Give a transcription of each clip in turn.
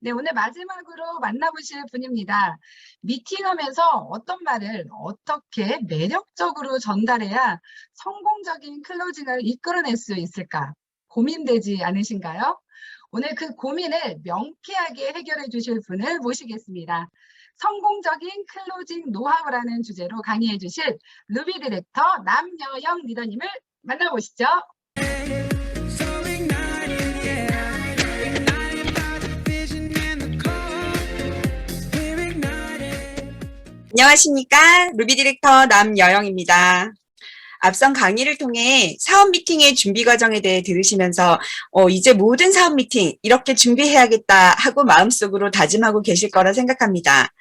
네, 오늘 마지막으로 만나보실 분입니다. 미팅하면서 어떤 말을 어떻게 매력적으로 전달해야 성공적인 클로징을 이끌어낼 수 있을까? 고민되지 않으신가요? 오늘 그 고민을 명쾌하게 해결해 주실 분을 모시겠습니다. 성공적인 클로징 노하우라는 주제로 강의해 주실 루비 디렉터 남여영 리더님을 만나보시죠. 안녕하십니까. 루비 디렉터 남여영입니다. 앞선 강의를 통해 사업 미팅의 준비 과정에 대해 들으시면서 이제 모든 사업 미팅 이렇게 준비해야겠다 하고 마음속으로 다짐하고 계실 거라 생각합니다.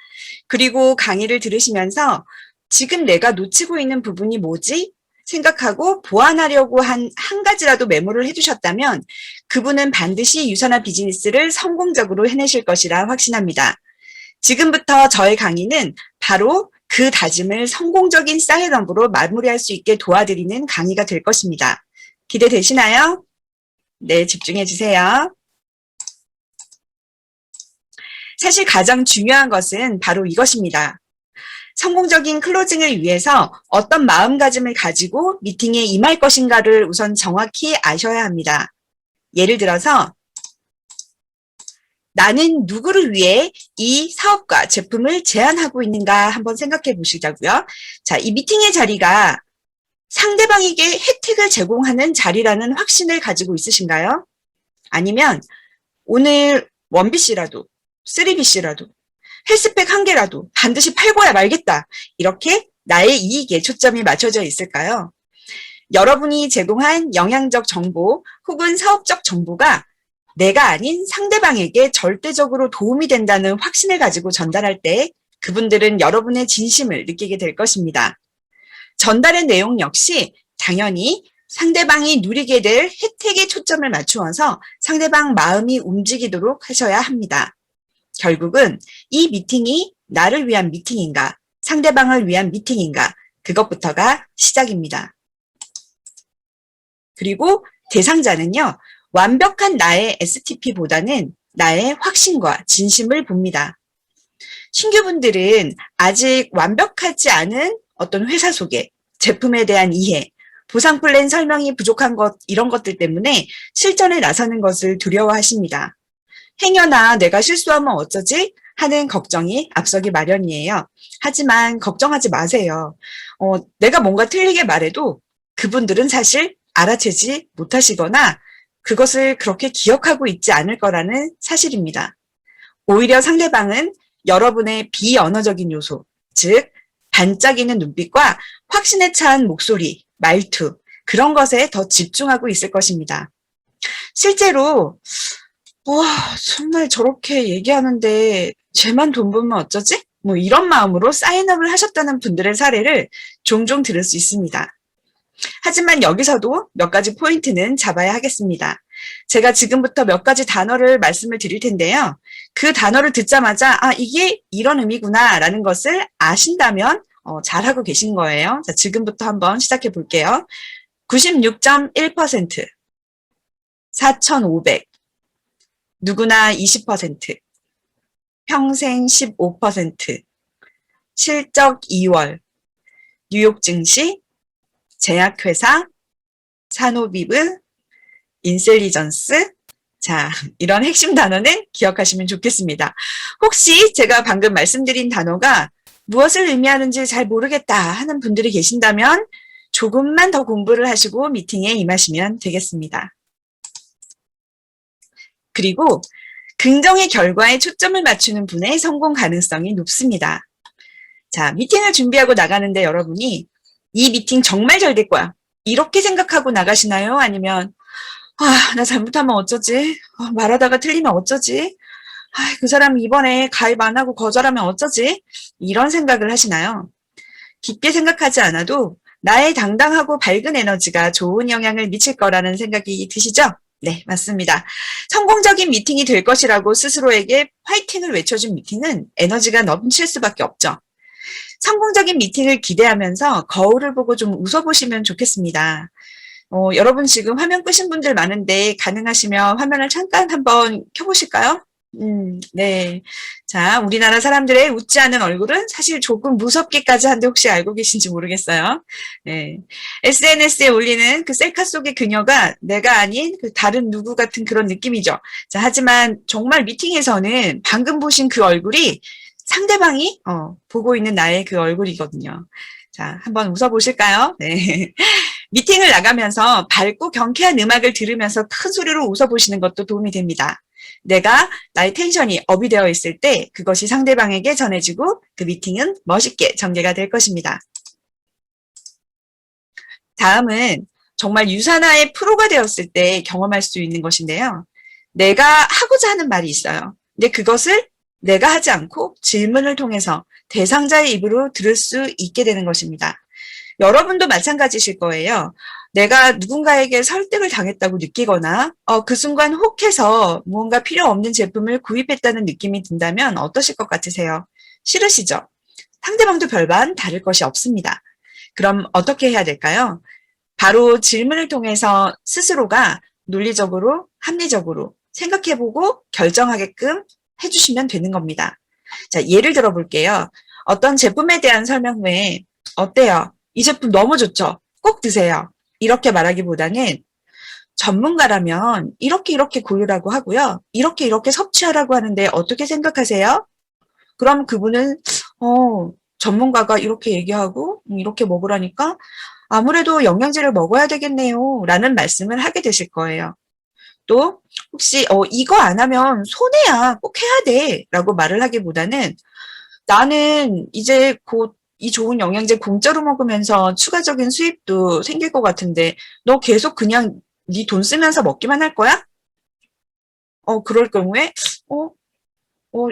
그리고 강의를 들으시면서 지금 내가 놓치고 있는 부분이 뭐지? 생각하고 보완하려고 한 가지라도 메모를 해두셨다면 그분은 반드시 유선화 비즈니스를 성공적으로 해내실 것이라 확신합니다. 지금부터 저의 강의는 바로 그 다짐을 성공적인 사이런으로 마무리할 수 있게 도와드리는 강의가 될 것입니다. 기대되시나요? 네, 집중해 주세요. 사실 가장 중요한 것은 바로 이것입니다. 성공적인 클로징을 위해서 어떤 마음가짐을 가지고 미팅에 임할 것인가를 우선 정확히 아셔야 합니다. 예를 들어서 나는 누구를 위해 이 사업과 제품을 제안하고 있는가 한번 생각해 보시자고요. 자, 이 미팅의 자리가 상대방에게 혜택을 제공하는 자리라는 확신을 가지고 있으신가요? 아니면 오늘 1BC라도 3BC라도 헬스팩 1개라도 반드시 팔고야 말겠다. 이렇게 나의 이익에 초점이 맞춰져 있을까요? 여러분이 제공한 영양적 정보 혹은 사업적 정보가 내가 아닌 상대방에게 절대적으로 도움이 된다는 확신을 가지고 전달할 때 그분들은 여러분의 진심을 느끼게 될 것입니다. 전달의 내용 역시 당연히 상대방이 누리게 될 혜택에 초점을 맞추어서 상대방 마음이 움직이도록 하셔야 합니다. 결국은 이 미팅이 나를 위한 미팅인가, 상대방을 위한 미팅인가, 그것부터가 시작입니다. 그리고 대상자는요, 완벽한 나의 STP보다는 나의 확신과 진심을 봅니다. 신규분들은 아직 완벽하지 않은 어떤 회사 소개, 제품에 대한 이해, 보상 플랜 설명이 부족한 것, 이런 것들 때문에 실전에 나서는 것을 두려워하십니다. 행여나 내가 실수하면 어쩌지? 하는 걱정이 앞서기 마련이에요. 하지만 걱정하지 마세요. 내가 뭔가 틀리게 말해도 그분들은 사실 알아채지 못하시거나 그것을 그렇게 기억하고 있지 않을 거라는 사실입니다. 오히려 상대방은 여러분의 비언어적인 요소, 즉 반짝이는 눈빛과 확신에 찬 목소리, 말투, 그런 것에 더 집중하고 있을 것입니다. 실제로 와, 정말 저렇게 얘기하는데 쟤만 돈 벌면 어쩌지? 뭐 이런 마음으로 사인업을 하셨다는 분들의 사례를 종종 들을 수 있습니다. 하지만 여기서도 몇 가지 포인트는 잡아야 하겠습니다. 제가 지금부터 몇 가지 단어를 말씀을 드릴 텐데요. 그 단어를 듣자마자 이게 이런 의미구나 라는 것을 아신다면 잘하고 계신 거예요. 자, 지금부터 한번 시작해 볼게요. 96.1%, 4,500, 누구나 20%, 평생 15%, 실적 2월, 뉴욕 증시, 제약회사, 산호비브, 인셀리전스. 자, 이런 핵심 단어는 기억하시면 좋겠습니다. 혹시 제가 방금 말씀드린 단어가 무엇을 의미하는지 잘 모르겠다 하는 분들이 계신다면 조금만 더 공부를 하시고 미팅에 임하시면 되겠습니다. 그리고 긍정의 결과에 초점을 맞추는 분의 성공 가능성이 높습니다. 자, 미팅을 준비하고 나가는데 여러분이 이 미팅 정말 잘 될 거야. 이렇게 생각하고 나가시나요? 아니면 나 잘못하면 어쩌지? 말하다가 틀리면 어쩌지? 그 사람이 이번에 가입 안 하고 거절하면 어쩌지? 이런 생각을 하시나요? 깊게 생각하지 않아도 나의 당당하고 밝은 에너지가 좋은 영향을 미칠 거라는 생각이 드시죠? 네, 맞습니다. 성공적인 미팅이 될 것이라고 스스로에게 화이팅을 외쳐준 미팅은 에너지가 넘칠 수밖에 없죠. 성공적인 미팅을 기대하면서 거울을 보고 좀 웃어보시면 좋겠습니다. 여러분 지금 화면 끄신 분들 많은데 가능하시면 화면을 잠깐 한번 켜보실까요? 네. 자, 우리나라 사람들의 웃지 않은 얼굴은 사실 조금 무섭기까지 한데 혹시 알고 계신지 모르겠어요. 네. SNS에 올리는 그 셀카 속의 그녀가 내가 아닌 그 다른 누구 같은 그런 느낌이죠. 자, 하지만 정말 미팅에서는 방금 보신 그 얼굴이 상대방이 보고 있는 나의 그 얼굴이거든요. 자, 한번 웃어보실까요? 네. 미팅을 나가면서 밝고 경쾌한 음악을 들으면서 큰 소리로 웃어보시는 것도 도움이 됩니다. 내가 나의 텐션이 업이 되어 있을 때 그것이 상대방에게 전해지고 그 미팅은 멋있게 전개가 될 것입니다. 다음은 정말 유사나의 프로가 되었을 때 경험할 수 있는 것인데요. 내가 하고자 하는 말이 있어요. 근데 그것을 내가 하지 않고 질문을 통해서 대상자의 입으로 들을 수 있게 되는 것입니다. 여러분도 마찬가지실 거예요. 내가 누군가에게 설득을 당했다고 느끼거나 그 순간 혹해서 무언가 필요 없는 제품을 구입했다는 느낌이 든다면 어떠실 것 같으세요? 싫으시죠? 상대방도 별반 다를 것이 없습니다. 그럼 어떻게 해야 될까요? 바로 질문을 통해서 스스로가 논리적으로, 합리적으로 생각해보고 결정하게끔 해주시면 되는 겁니다. 자, 예를 들어 볼게요. 어떤 제품에 대한 설명 후에 어때요? 이 제품 너무 좋죠? 꼭 드세요. 이렇게 말하기보다는 전문가라면 이렇게 고르라고 하고요. 이렇게 섭취하라고 하는데 어떻게 생각하세요? 그럼 그분은 전문가가 이렇게 얘기하고 이렇게 먹으라니까 아무래도 영양제를 먹어야 되겠네요. 라는 말씀을 하게 되실 거예요. 또 혹시 이거 안 하면 손해야. 꼭 해야 돼. 라고 말을 하기보다는 나는 이제 곧 이 좋은 영양제 공짜로 먹으면서 추가적인 수입도 생길 것 같은데 너 계속 그냥 네 돈 쓰면서 먹기만 할 거야? 그럴 경우에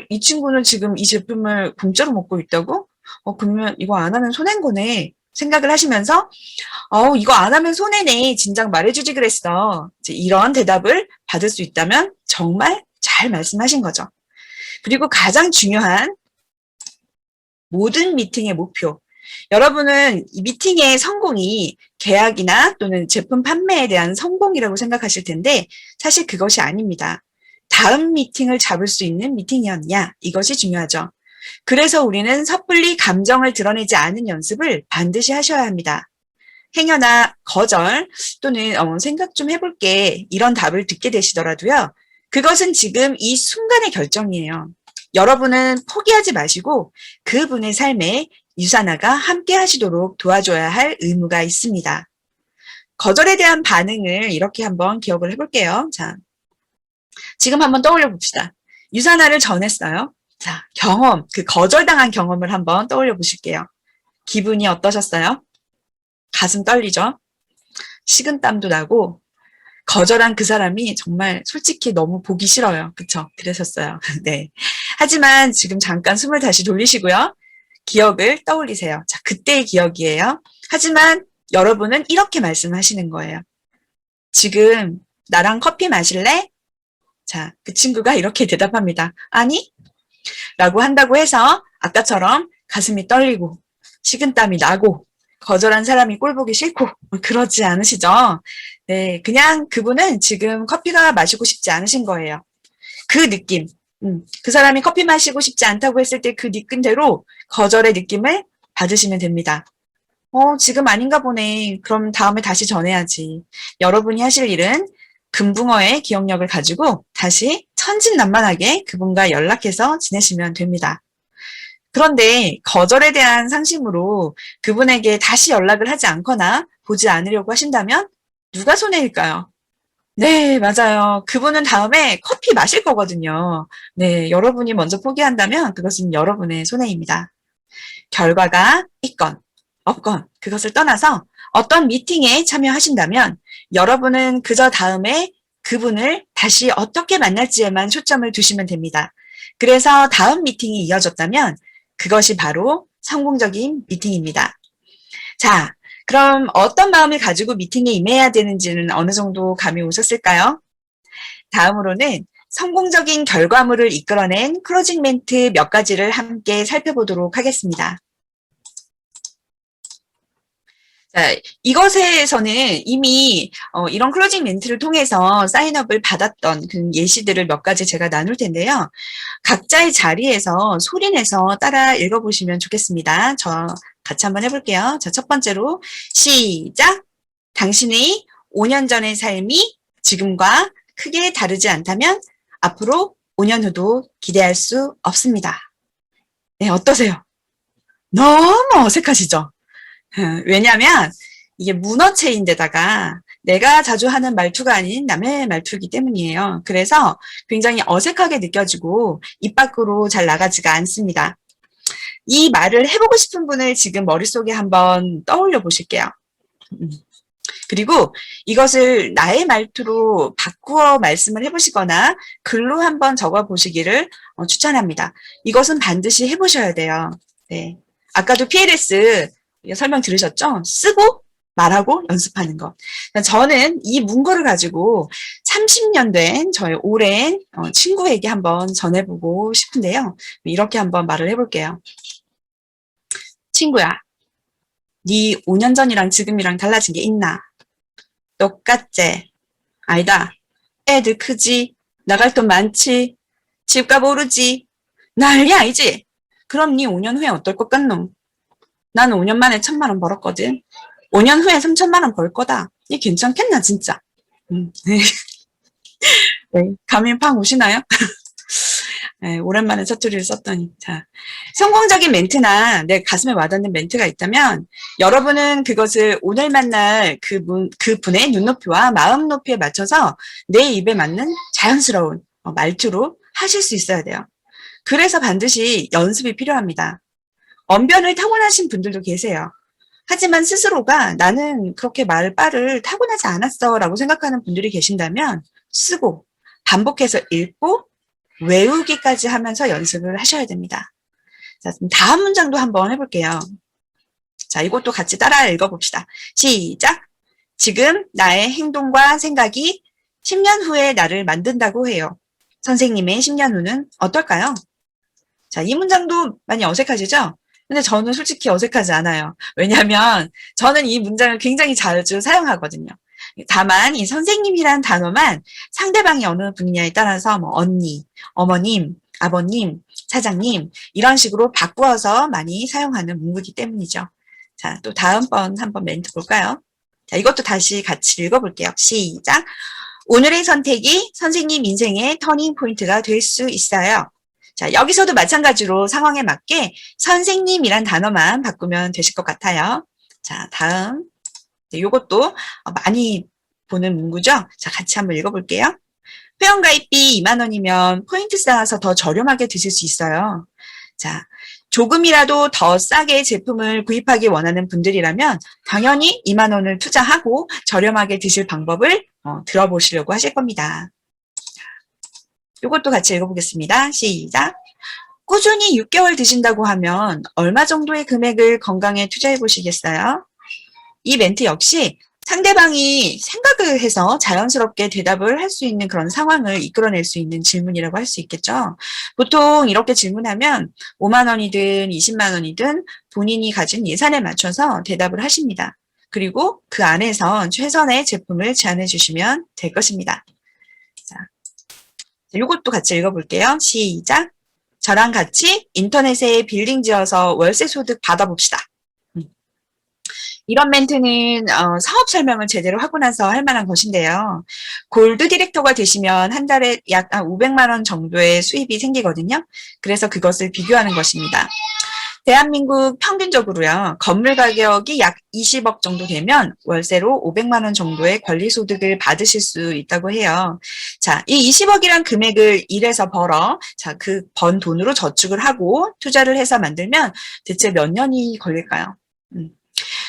이 친구는 지금 이 제품을 공짜로 먹고 있다고? 그러면 이거 안 하면 손해인 거네. 생각을 하시면서 이거 안 하면 손해네. 진작 말해주지 그랬어. 이제 이런 대답을 받을 수 있다면 정말 잘 말씀하신 거죠. 그리고 가장 중요한 모든 미팅의 목표. 여러분은 이 미팅의 성공이 계약이나 또는 제품 판매에 대한 성공이라고 생각하실 텐데 사실 그것이 아닙니다. 다음 미팅을 잡을 수 있는 미팅이었냐? 이것이 중요하죠. 그래서 우리는 섣불리 감정을 드러내지 않은 연습을 반드시 하셔야 합니다. 행여나 거절 또는 생각 좀 해볼게 이런 답을 듣게 되시더라도요. 그것은 지금 이 순간의 결정이에요. 여러분은 포기하지 마시고 그분의 삶에 유산화가 함께 하시도록 도와줘야 할 의무가 있습니다. 거절에 대한 반응을 이렇게 한번 기억을 해볼게요. 자, 지금 한번 떠올려 봅시다. 유산화를 전했어요. 자, 그 거절당한 경험을 한번 떠올려 보실게요. 기분이 어떠셨어요? 가슴 떨리죠? 식은땀도 나고 거절한 그 사람이 정말 솔직히 너무 보기 싫어요. 그쵸? 그러셨어요. 네. 하지만 지금 잠깐 숨을 다시 돌리시고요. 기억을 떠올리세요. 자, 그때의 기억이에요. 하지만 여러분은 이렇게 말씀하시는 거예요. 지금 나랑 커피 마실래? 자, 그 친구가 이렇게 대답합니다. 아니? 라고 한다고 해서 아까처럼 가슴이 떨리고 식은땀이 나고 거절한 사람이 꼴 보기 싫고 그러지 않으시죠? 네, 그냥 그분은 지금 커피가 마시고 싶지 않으신 거예요. 그 느낌, 그 사람이 커피 마시고 싶지 않다고 했을 때 그 느낌대로 거절의 느낌을 받으시면 됩니다. 지금 아닌가 보네. 그럼 다음에 다시 전해야지. 여러분이 하실 일은 금붕어의 기억력을 가지고 다시 천진난만하게 그분과 연락해서 지내시면 됩니다. 그런데 거절에 대한 상심으로 그분에게 다시 연락을 하지 않거나 보지 않으려고 하신다면 누가 손해일까요? 네, 맞아요. 그분은 다음에 커피 마실 거거든요. 네, 여러분이 먼저 포기한다면 그것은 여러분의 손해입니다. 결과가 있건 없건 그것을 떠나서 어떤 미팅에 참여하신다면 여러분은 그저 다음에 그분을 다시 어떻게 만날지에만 초점을 두시면 됩니다. 그래서 다음 미팅이 이어졌다면 그것이 바로 성공적인 미팅입니다. 자, 그럼 어떤 마음을 가지고 미팅에 임해야 되는지는 어느 정도 감이 오셨을까요? 다음으로는 성공적인 결과물을 이끌어낸 클로징 멘트 몇 가지를 함께 살펴보도록 하겠습니다. 자, 이것에서는 이미 이런 클로징 멘트를 통해서 사인업을 받았던 그 예시들을 몇 가지 제가 나눌 텐데요. 각자의 자리에서 소리내서 따라 읽어보시면 좋겠습니다. 저 같이 한번 해볼게요. 자, 첫 번째로 시작! 당신의 5년 전의 삶이 지금과 크게 다르지 않다면 앞으로 5년 후도 기대할 수 없습니다. 네, 어떠세요? 너무 어색하시죠? 왜냐하면 이게 문어체인데다가 내가 자주 하는 말투가 아닌 남의 말투이기 때문이에요. 그래서 굉장히 어색하게 느껴지고 입 밖으로 잘 나가지가 않습니다. 이 말을 해보고 싶은 분을 지금 머릿속에 한번 떠올려 보실게요. 그리고 이것을 나의 말투로 바꾸어 말씀을 해보시거나 글로 한번 적어 보시기를 추천합니다. 이것은 반드시 해보셔야 돼요. 네. 아까도 PLS 설명 들으셨죠? 쓰고 말하고 연습하는 것. 저는 이 문구를 가지고 30년 된 저의 오랜 친구에게 한번 전해보고 싶은데요. 이렇게 한번 말을 해볼게요. 친구야, 네 5년 전이랑 지금이랑 달라진 게 있나? 똑같지? 아니다. 애들 크지? 나갈 돈 많지? 집값 오르지? 난리 아니지? 그럼 네 5년 후에 어떨 것 같노? 나는 5년 만에 1,000만 원 벌었거든. 5년 후에 3,000만 원 벌 거다. 이게 괜찮겠나 진짜? 네. 네. 감이 팍 오시나요? 네, 오랜만에 사투리를 썼더니. 자, 성공적인 멘트나 내 가슴에 와닿는 멘트가 있다면 여러분은 그것을 오늘 만날 그분의 눈높이와 마음 높이에 맞춰서 내 입에 맞는 자연스러운 말투로 하실 수 있어야 돼요. 그래서 반드시 연습이 필요합니다. 언변을 타고나신 분들도 계세요. 하지만 스스로가 나는 그렇게 말빨을 타고나지 않았어 라고 생각하는 분들이 계신다면 쓰고 반복해서 읽고 외우기까지 하면서 연습을 하셔야 됩니다. 자, 다음 문장도 한번 해볼게요. 자, 이것도 같이 따라 읽어봅시다. 시작! 지금 나의 행동과 생각이 10년 후에 나를 만든다고 해요. 선생님의 10년 후는 어떨까요? 자, 이 문장도 많이 어색하시죠? 근데 저는 솔직히 어색하지 않아요. 왜냐하면 저는 이 문장을 굉장히 자주 사용하거든요. 다만 이 선생님이란 단어만 상대방이 어느 분이냐에 따라서 뭐 언니, 어머님, 아버님, 사장님 이런 식으로 바꾸어서 많이 사용하는 문구이기 때문이죠. 자, 또 다음번 한번 멘트 볼까요? 자, 이것도 다시 같이 읽어볼게요. 시작! 오늘의 선택이 선생님 인생의 터닝 포인트가 될 수 있어요. 자, 여기서도 마찬가지로 상황에 맞게 선생님이란 단어만 바꾸면 되실 것 같아요. 자, 다음. 이것도 많이 보는 문구죠? 자, 같이 한번 읽어볼게요. 회원가입비 2만 원이면 포인트 쌓아서 더 저렴하게 드실 수 있어요. 자, 조금이라도 더 싸게 제품을 구입하기 원하는 분들이라면 당연히 2만 원을 투자하고 저렴하게 드실 방법을 들어보시려고 하실 겁니다. 이것도 같이 읽어보겠습니다. 시작! 꾸준히 6개월 드신다고 하면 얼마 정도의 금액을 건강에 투자해 보시겠어요? 이 멘트 역시 상대방이 생각을 해서 자연스럽게 대답을 할 수 있는 그런 상황을 이끌어낼 수 있는 질문이라고 할 수 있겠죠. 보통 이렇게 질문하면 5만 원이든 20만 원이든 본인이 가진 예산에 맞춰서 대답을 하십니다. 그리고 그 안에서 최선의 제품을 제안해 주시면 될 것입니다. 자, 이것도 같이 읽어볼게요. 시작! 저랑 같이 인터넷에 빌딩 지어서 월세 소득 받아봅시다. 이런 멘트는 사업 설명을 제대로 하고 나서 할 만한 것인데요. 골드 디렉터가 되시면 한 달에 약 500만 원 정도의 수입이 생기거든요. 그래서 그것을 비교하는 것입니다. 대한민국 평균적으로요. 건물 가격이 약 20억 정도 되면 월세로 500만 원 정도의 권리소득을 받으실 수 있다고 해요. 자, 이 20억이란 금액을 일해서 벌어 자, 그 번 돈으로 저축을 하고 투자를 해서 만들면 대체 몇 년이 걸릴까요?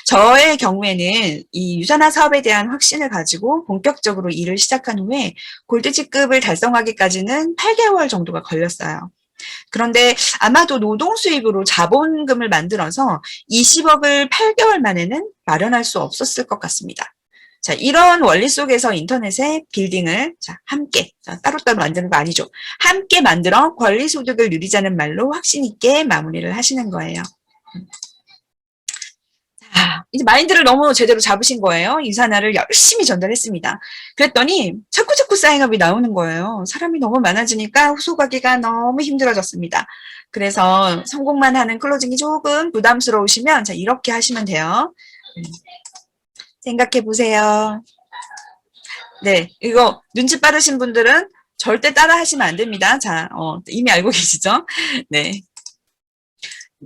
저의 경우에는 이 유산화 사업에 대한 확신을 가지고 본격적으로 일을 시작한 후에 골드직급을 달성하기까지는 8개월 정도가 걸렸어요. 그런데 아마도 노동 수입으로 자본금을 만들어서 20억을 8개월 만에는 마련할 수 없었을 것 같습니다. 자, 이런 원리 속에서 인터넷에 빌딩을 함께, 따로따로 만드는 거 아니죠. 함께 만들어 권리소득을 누리자는 말로 확신 있게 마무리를 하시는 거예요. 이제 마인드를 너무 제대로 잡으신 거예요. 이산화를 열심히 전달했습니다. 그랬더니 자꾸 사인업이 나오는 거예요. 사람이 너무 많아지니까 후속하기가 너무 힘들어졌습니다. 그래서 성공만 하는 클로징이 조금 부담스러우시면 자, 이렇게 하시면 돼요. 생각해 보세요. 네, 이거 눈치 빠르신 분들은 절대 따라 하시면 안 됩니다. 자, 이미 알고 계시죠? 네.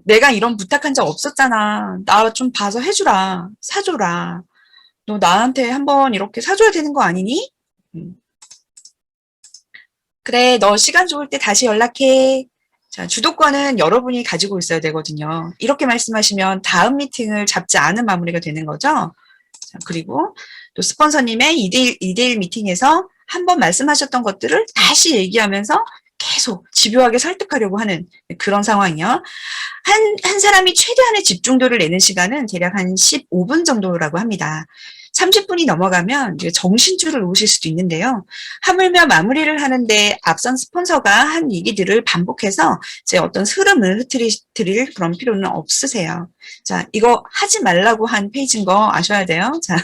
내가 이런 부탁한 적 없었잖아. 나 좀 봐서 해주라. 사줘라. 너 나한테 한번 이렇게 사줘야 되는 거 아니니? 그래, 너 시간 좋을 때 다시 연락해. 자, 주도권은 여러분이 가지고 있어야 되거든요. 이렇게 말씀하시면 다음 미팅을 잡지 않은 마무리가 되는 거죠. 자, 그리고 또 스폰서님의 2대1 미팅에서 한번 말씀하셨던 것들을 다시 얘기하면서 계속 집요하게 설득하려고 하는 그런 상황이요. 한 사람이 최대한의 집중도를 내는 시간은 대략 한 15분 정도라고 합니다. 30분이 넘어가면 이제 정신줄을 놓으실 수도 있는데요. 하물며 마무리를 하는데 앞선 스폰서가 한 얘기들을 반복해서 이제 어떤 흐름을 흐트릴 그런 필요는 없으세요. 자, 이거 하지 말라고 한 페이지인 거 아셔야 돼요. 자,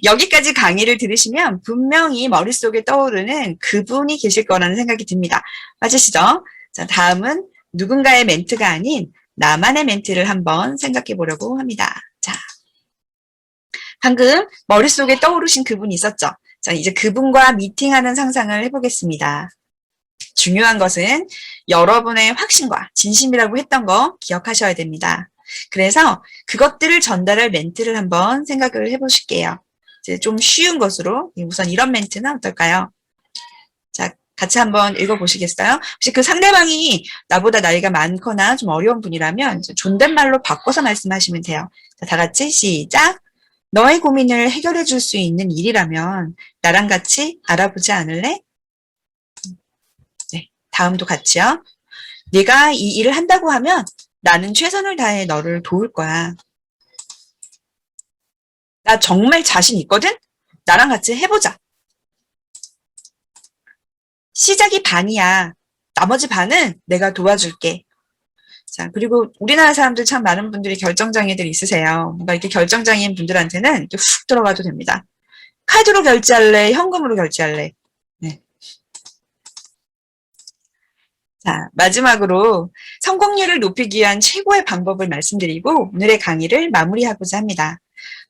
여기까지 강의를 들으시면 분명히 머릿속에 떠오르는 그분이 계실 거라는 생각이 듭니다. 맞으시죠? 자, 다음은 누군가의 멘트가 아닌 나만의 멘트를 한번 생각해 보려고 합니다. 자, 방금 머릿속에 떠오르신 그분이 있었죠? 자, 이제 그분과 미팅하는 상상을 해보겠습니다. 중요한 것은 여러분의 확신과 진심이라고 했던 거 기억하셔야 됩니다. 그래서 그것들을 전달할 멘트를 한번 생각을 해보실게요. 이제 좀 쉬운 것으로 우선 이런 멘트는 어떨까요? 자, 같이 한번 읽어보시겠어요? 혹시 그 상대방이 나보다 나이가 많거나 좀 어려운 분이라면 존댓말로 바꿔서 말씀하시면 돼요. 자, 다 같이 시작! 너의 고민을 해결해 줄 수 있는 일이라면 나랑 같이 알아보지 않을래? 네, 다음도 같이요. 네가 이 일을 한다고 하면 나는 최선을 다해 너를 도울 거야. 나 정말 자신 있거든? 나랑 같이 해보자. 시작이 반이야. 나머지 반은 내가 도와줄게. 자, 그리고 우리나라 사람들 참 많은 분들이 결정장애들이 있으세요. 뭔가 이렇게 결정장애인 분들한테는 이렇게 훅 들어가도 됩니다. 카드로 결제할래? 현금으로 결제할래? 네. 자, 마지막으로 성공률을 높이기 위한 최고의 방법을 말씀드리고 오늘의 강의를 마무리하고자 합니다.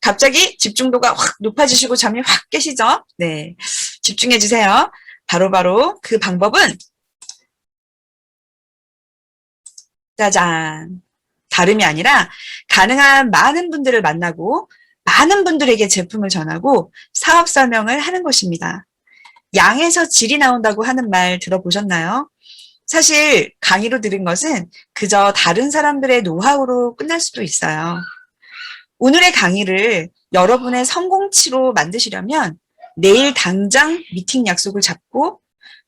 갑자기 집중도가 확 높아지시고 잠이 확 깨시죠? 네, 집중해 주세요. 바로 그 방법은 짜잔! 다름이 아니라 가능한 많은 분들을 만나고 많은 분들에게 제품을 전하고 사업 설명을 하는 것입니다. 양에서 질이 나온다고 하는 말 들어보셨나요? 사실 강의로 들은 것은 그저 다른 사람들의 노하우로 끝날 수도 있어요. 오늘의 강의를 여러분의 성공치로 만드시려면 내일 당장 미팅 약속을 잡고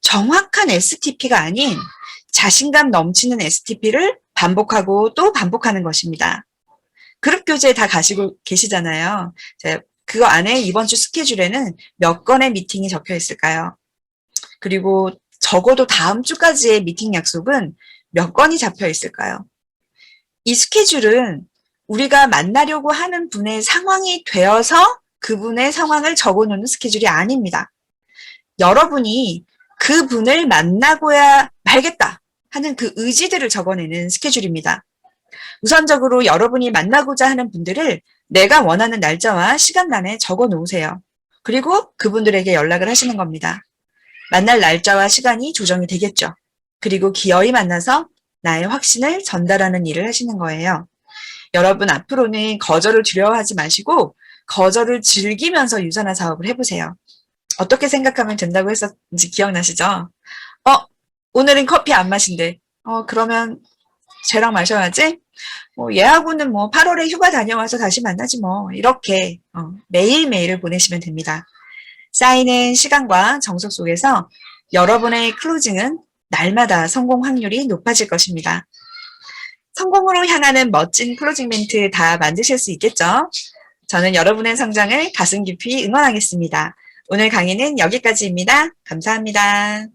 정확한 STP가 아닌 자신감 넘치는 STP를 반복하고 또 반복하는 것입니다. 그룹 교재 다 가시고 계시잖아요. 그거 안에 이번 주 스케줄에는 몇 건의 미팅이 적혀 있을까요? 그리고 적어도 다음 주까지의 미팅 약속은 몇 건이 잡혀 있을까요? 이 스케줄은 우리가 만나려고 하는 분의 상황이 되어서 그분의 상황을 적어놓는 스케줄이 아닙니다. 여러분이 그분을 만나고야 말겠다 하는 그 의지들을 적어내는 스케줄입니다. 우선적으로 여러분이 만나고자 하는 분들을 내가 원하는 날짜와 시간란에 적어 놓으세요. 그리고 그분들에게 연락을 하시는 겁니다. 만날 날짜와 시간이 조정이 되겠죠. 그리고 기어이 만나서 나의 확신을 전달하는 일을 하시는 거예요. 여러분 앞으로는 거절을 두려워하지 마시고 거절을 즐기면서 유산화 사업을 해보세요. 어떻게 생각하면 된다고 했었는지 기억나시죠? 오늘은 커피 안 마신대. 그러면 쟤랑 마셔야지? 얘하고는 8월에 휴가 다녀와서 다시 만나지 뭐. 이렇게 매일매일을 보내시면 됩니다. 쌓이는 시간과 정석 속에서 여러분의 클로징은 날마다 성공 확률이 높아질 것입니다. 성공으로 향하는 멋진 클로징 멘트 다 만드실 수 있겠죠? 저는 여러분의 성장을 가슴 깊이 응원하겠습니다. 오늘 강의는 여기까지입니다. 감사합니다.